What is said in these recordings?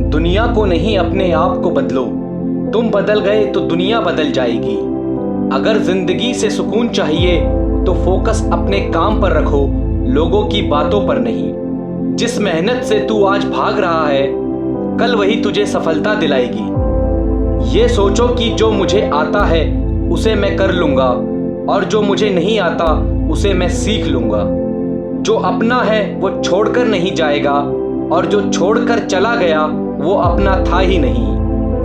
दुनिया को नहीं, अपने आप को बदलो। तुम बदल गए तो दुनिया बदल जाएगी। अगर जिंदगी से सुकून चाहिए तो फोकस अपने काम पर रखो, लोगों की बातों पर नहीं। जिस मेहनत से तू आज भाग रहा है, कल वही तुझे सफलता दिलाएगी। ये सोचो कि जो मुझे आता है उसे मैं कर लूंगा, और जो मुझे नहीं आता उसे मैं सीख लूंगा। जो अपना है वो छोड़कर नहीं जाएगा, और जो छोड़कर चला गया वो अपना था ही नहीं।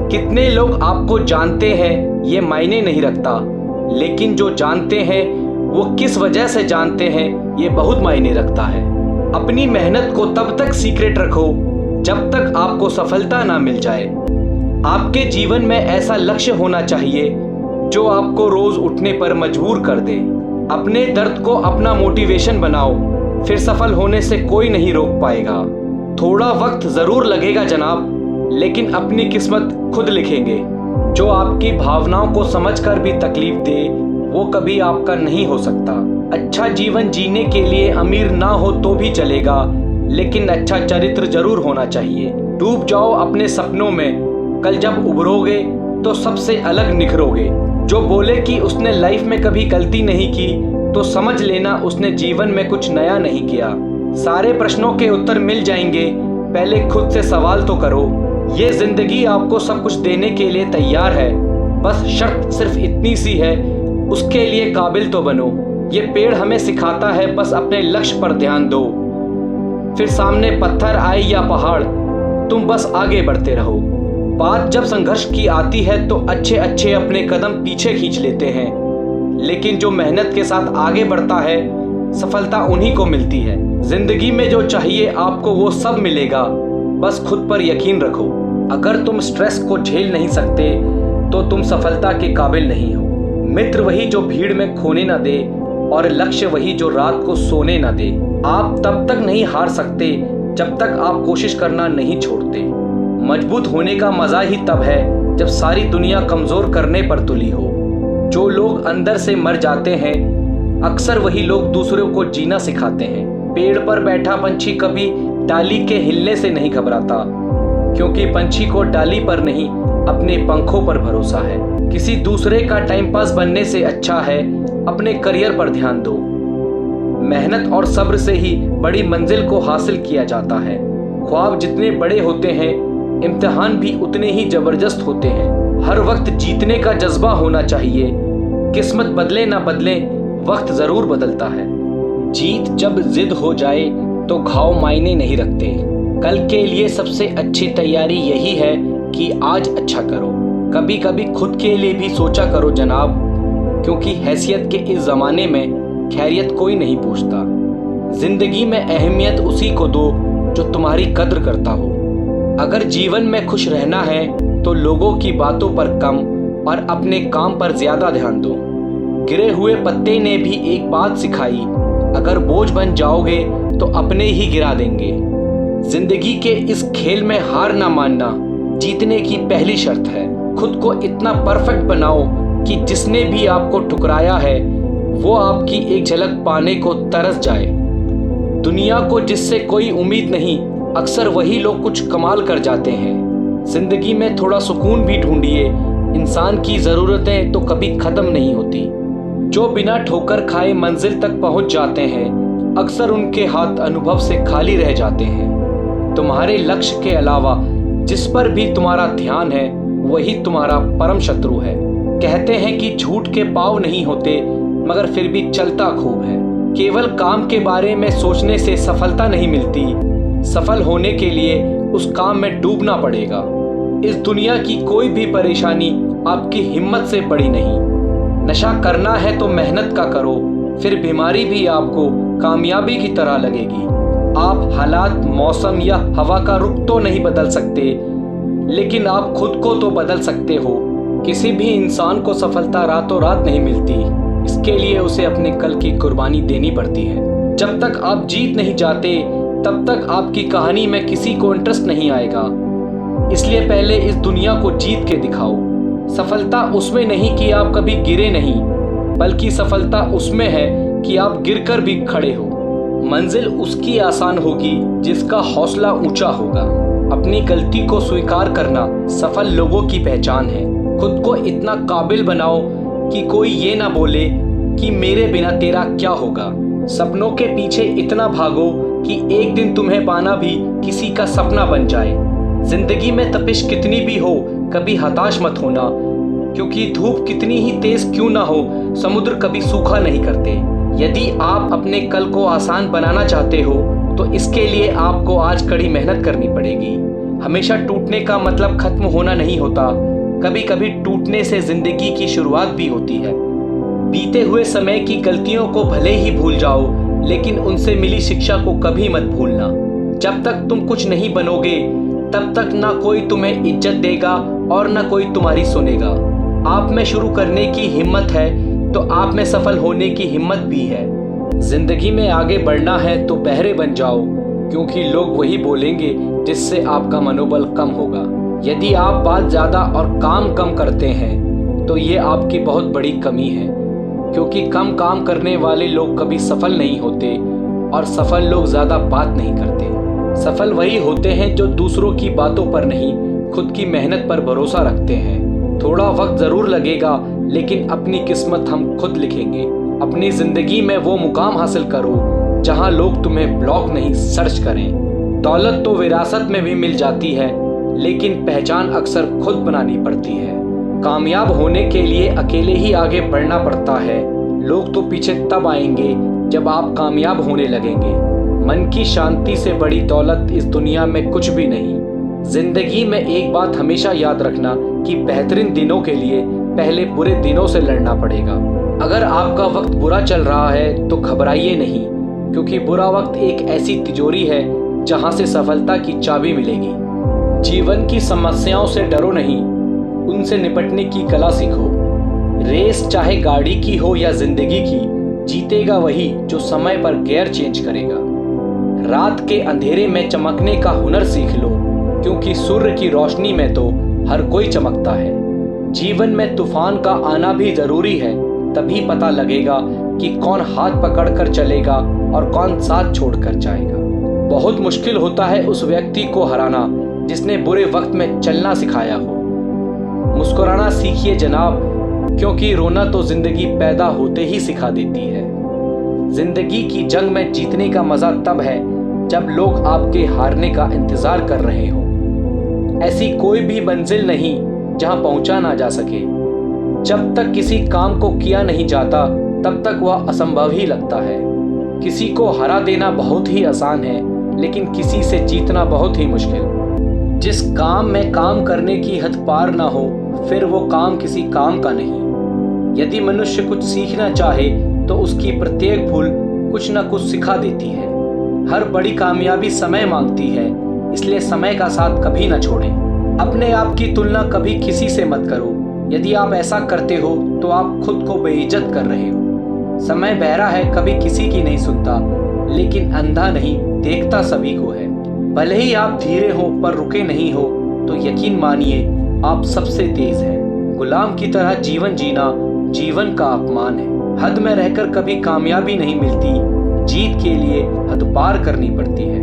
कितने लोग आपको जानते हैं ये मायने नहीं रखता, लेकिन जो जानते हैं वो किस वजह से जानते हैं ये बहुत मायने रखता है। अपनी मेहनत को तब तक सीक्रेट रखो जब तक आपको सफलता ना मिल जाए। आपके जीवन में ऐसा लक्ष्य होना चाहिए जो आपको रोज उठने पर मजबूर कर दे। अपने दर्द को अपना मोटिवेशन बनाओ, फिर सफल होने से कोई नहीं रोक पाएगा। थोड़ा वक्त जरूर लगेगा जनाब, लेकिन अपनी किस्मत खुद लिखेंगे। जो आपकी भावनाओं को समझकर भी तकलीफ दे वो कभी आपका नहीं हो सकता। अच्छा जीवन जीने के लिए अमीर ना हो तो भी चलेगा, लेकिन अच्छा चरित्र जरूर होना चाहिए। डूब जाओ अपने सपनों में, कल जब उभरोगे तो सबसे अलग निखरोगे। जो बोले कि उसने लाइफ में कभी गलती नहीं की, तो समझ लेना उसने जीवन में कुछ नया नहीं किया। सारे प्रश्नों के उत्तर मिल जाएंगे, पहले खुद से सवाल तो करो। ये जिंदगी आपको सब कुछ देने के लिए तैयार है, बस शर्त सिर्फ इतनी सी है, उसके लिए काबिल तो बनो। ये पेड़ हमें सिखाता है बस अपने लक्ष्य पर ध्यान दो। फिर सामने पत्थर आए या पहाड़, तुम बस आगे बढ़ते रहो। बात जब संघर्ष की आती है तो अच्छे अच्छे अपने कदम पीछे खींच लेते हैं, लेकिन जो मेहनत के साथ आगे बढ़ता है सफलता उन्हीं को मिलती है। जिंदगी में जो चाहिए आपको वो सब मिलेगा, बस खुद पर यकीन रखो। अगर तुम स्ट्रेस को झेल नहीं सकते तो तुम सफलता के काबिल नहीं हो। मित्र वही जो भीड़ में खोने ना दे, और लक्ष्य वही जो रात को सोने ना दे। आप तब तक नहीं हार सकते जब तक आप कोशिश करना नहीं छोड़ते। मजबूत होने का मजा ही तब है जब सारी दुनिया कमजोर करने पर तुली हो। जो लोग अंदर से मर जाते हैं, अक्सर वही लोग दूसरों को जीना सिखाते हैं। पेड़ पर बैठा पंछी कभी डाली के हिलने से नहीं घबराता, क्योंकि पंछी को डाली पर नहीं अपने पंखों पर भरोसा है। किसी दूसरे का टाइम पास बनने से अच्छा है अपने करियर पर ध्यान दो। मेहनत और सब्र से ही बड़ी मंजिल को हासिल किया जाता है। ख्वाब जितने बड़े होते हैं, इम्तिहान भी उतने ही जबरदस्त होते हैं। हर वक्त जीतने का जज्बा होना चाहिए। किस्मत बदले ना बदले, वक्त जरूर बदलता है। जीत जब जिद हो जाए तो घाव मायने नहीं रखते। कल के लिए सबसे अच्छी तैयारी यही है कि आज अच्छा करो। कभी कभी खुद के लिए भी सोचा करो जनाब, क्योंकि हैसियत के इस जमाने में खैरियत कोई नहीं पूछता। जिंदगी में अहमियत उसी को दो जो तुम्हारी कद्र करता हो। अगर जीवन में खुश रहना है तो लोगों की बातों पर कम और अपने काम पर ज्यादा ध्यान दो। गिरे हुए पत्ते ने भी एक बात सिखाई, अगर बोझ बन जाओगे तो अपने ही गिरा देंगे। जिंदगी के इस खेल में हार ना मानना जीतने की पहली शर्त है। खुद को इतना परफेक्ट बनाओ कि जिसने भी आपको ठुकराया है वो आपकी एक झलक पाने को तरस जाए। दुनिया को जिससे कोई उम्मीद नहीं, अक्सर वही लोग कुछ कमाल कर जाते हैं। जिंदगी में थोड़ा सुकून भी ढूंढिए, इंसान की ज़रूरतें तो कभी ख़त्म नहीं होती। जो बिना ठोकर खाए मंजिल तक पहुंच जाते हैं, अक्सर उनके हाथ अनुभव से खाली रह जाते हैं। तुम्हारे लक्ष्य के अलावा जिस पर भी तुम्हारा ध्यान है वही तुम्हारा परम शत्रु है। कहते हैं कि झूठ के पाँव नहीं होते, मगर फिर भी चलता खूब है। केवल काम के बारे में सोचने से सफलता नहीं मिलती। सफल होने के लिए उस काम में डूबना पड़ेगा। इस दुनिया की कोई भी परेशानी आपकी हिम्मत से बड़ी नहीं। नशा करना है तो मेहनत का करो, फिर बीमारी भी आपको कामयाबी की तरह लगेगी। आप हालात, मौसम या हवा का रुख तो नहीं बदल सकते, लेकिन आप खुद को तो बदल सकते हो। किसी भी इंसान को सफलता रातों रात नहीं मिलती, इसके लिए उसे अपने कल की कुर्बानी देनी पड़ती है। जब तक आप जीत नहीं जाते तब तक आपकी कहानी में किसी को इंटरेस्ट नहीं आएगा। इसलिए पहले इस दुनिया को जीत के दिखाओ। सफलता उसमें नहीं कि आप कभी गिरे नहीं, बल्कि सफलता उसमें है कि आप गिरकर भी खड़े हो। मंजिल उसकी आसान होगी जिसका हौसला ऊंचा होगा। अपनी गलती को स्वीकार करना सफल लोगों की पहचान है। खुद को इतना काबिल बनाओ कि कोई ये ना बोले कि मेरे बिना तेरा क्या होगा। सपनों के पीछे इतना भागो कि एक दिन तुम्हें पाना भी किसी का सपना बन जाए। जिंदगी में तपिश कितनी भी हो, कभी हताश मत होना, क्योंकि धूप कितनी ही तेज क्यों ना हो, समुद्र कभी सूखा नहीं करते। यदि आप अपने कल को आसान बनाना चाहते हो तो इसके लिए आपको आज कड़ी मेहनत करनी पड़ेगी। हमेशा टूटने का मतलब खत्म होना नहीं होता, कभी कभी टूटने से जिंदगी की शुरुआत भी होती है। बीते हुए समय की गलतियों को भले ही भूल जाओ, लेकिन उनसे मिली शिक्षा को कभी मत भूलना। जब तक तुम कुछ नहीं बनोगे तब तक ना कोई तुम्हें इज्जत देगा और ना कोई तुम्हारी सुनेगा। आप में शुरू करने की हिम्मत है तो आप में सफल होने की हिम्मत भी है। जिंदगी में आगे बढ़ना है तो बहरे बन जाओ, क्योंकि लोग वही बोलेंगे जिससे आपका मनोबल कम होगा। यदि आप बात ज़्यादा और काम कम करते हैं तो ये आपकी बहुत बड़ी कमी है, क्योंकि कम काम करने वाले लोग कभी सफल नहीं होते और सफल लोग ज़्यादा बात नहीं करते। सफल वही होते हैं जो दूसरों की बातों पर नहीं, खुद की मेहनत पर भरोसा रखते हैं। थोड़ा वक्त ज़रूर लगेगा, लेकिन अपनी किस्मत हम खुद लिखेंगे। अपनी ज़िंदगी में वो मुकाम हासिल करो जहां लोग तुम्हें ब्लॉक नहीं सर्च करें। दौलत तो विरासत में भी मिल जाती है, लेकिन पहचान अक्सर खुद बनानी पड़ती है। कामयाब होने के लिए अकेले ही आगे बढ़ना पड़ता है। लोग तो पीछे तब आएंगे जब आप कामयाब होने लगेंगे। मन की शांति से बड़ी दौलत इस दुनिया में कुछ भी नहीं। जिंदगी में एक बात हमेशा याद रखना कि बेहतरीन दिनों के लिए पहले बुरे दिनों से लड़ना पड़ेगा। अगर आपका वक्त बुरा चल रहा है तो घबराइए नहीं, क्योंकि बुरा वक्त एक ऐसी तिजोरी है जहां से सफलता की चाबी मिलेगी। जीवन की समस्याओं से डरो नहीं, उनसे निपटने की कला सीखो। रेस चाहे गाड़ी की हो या जिंदगी की, जीतेगा वही जो समय पर गियर चेंज करेगा। रात के अंधेरे में चमकने का हुनर सीख लो, क्योंकि सूर्य की रोशनी में तो हर कोई चमकता है। जीवन में तूफान का आना भी जरूरी है, तभी पता लगेगा कि कौन हाथ पकड़कर चलेगा और कौन साथ छोड़कर जाएगा। बहुत मुश्किल होता है उस व्यक्ति को हराना जिसने बुरे वक्त में चलना सिखाया हो। मुस्कुराना सीखिए जनाब, क्योंकि रोना तो जिंदगी पैदा होते ही सिखा देती है। जिंदगी की जंग में जीतने का मजा तब है जब लोग आपके हारने का इंतजार कर रहे हो। ऐसी कोई भी मंजिल नहीं जहां पहुंचा ना जा सके। जब तक किसी काम को किया नहीं जाता तब तक वह असंभव ही लगता है। किसी को हरा देना बहुत ही आसान है, लेकिन किसी से जीतना बहुत ही मुश्किल। जिस काम में काम करने की हद पार ना हो, फिर वो काम किसी काम का नहीं। यदि मनुष्य कुछ सीखना चाहे तो उसकी प्रत्येक भूल कुछ न कुछ सिखा देती है। हर बड़ी कामयाबी समय मांगती है, इसलिए समय का साथ कभी न छोड़ें। अपने आप की तुलना कभी किसी से मत करो। यदि आप ऐसा करते हो तो आप खुद को बेइज्जत कर रहे हो। समय बहरा है, कभी किसी की नहीं सुनता, लेकिन अंधा नहीं, देखता सभी को है। भले ही आप धीरे हो पर रुके नहीं हो, तो यकीन मानिए आप सबसे तेज हैं। गुलाम की तरह जीवन जीना जीवन का अपमान है। हद में रहकर कभी कामयाबी नहीं मिलती, जीत के लिए हद पार करनी पड़ती है।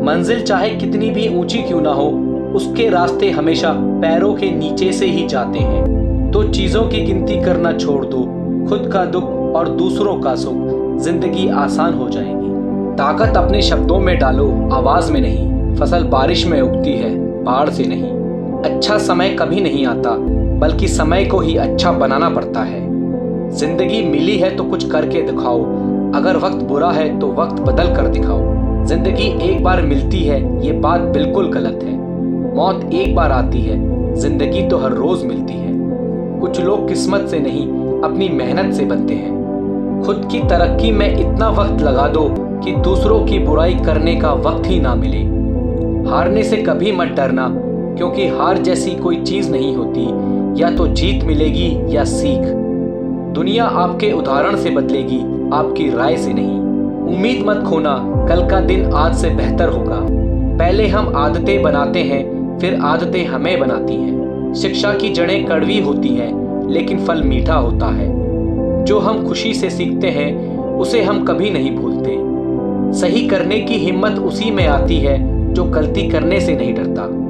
मंजिल चाहे कितनी भी ऊंची क्यों ना हो, उसके रास्ते हमेशा पैरों के नीचे से ही जाते हैं। तो चीजों की गिनती करना छोड़ दो, खुद का दुख और दूसरों का सुख, जिंदगी आसान हो जाएगी। ताकत अपने शब्दों में डालो, आवाज में नहीं। फसल बारिश में उगती है, पहाड़ से नहीं। अच्छा समय कभी नहीं आता, बल्कि समय को ही अच्छा बनाना पड़ता है। जिंदगी मिली है तो कुछ करके दिखाओ। अगर वक्त बुरा है तो वक्त बदल कर दिखाओ। जिंदगी एक बार मिलती है, ये बात बिल्कुल गलत है। मौत एक बार आती है, जिंदगी तो हर रोज मिलती है। कुछ लोग किस्मत से नहीं, अपनी मेहनत से बनते हैं। खुद की तरक्की में इतना वक्त लगा दो कि दूसरों की बुराई करने का वक्त ही ना मिले। हारने से कभी मत डरना, क्योंकि हार जैसी कोई चीज नहीं होती। या तो जीत मिलेगी या सीख। दुनिया आपके उदाहरण से बदलेगी, आपकी राय से नहीं। उम्मीद मत खोना, कल का दिन आज से बेहतर होगा। पहले हम आदतें बनाते हैं, फिर आदतें हमें बनाती हैं। शिक्षा की जड़ें कड़वी होती हैं, लेकिन फल मीठा होता है। जो हम खुशी से सीखते हैं, उसे हम कभी नहीं भूलते। सही करने की हिम्मत उसी में आती है जो गलती करने से नहीं डरता।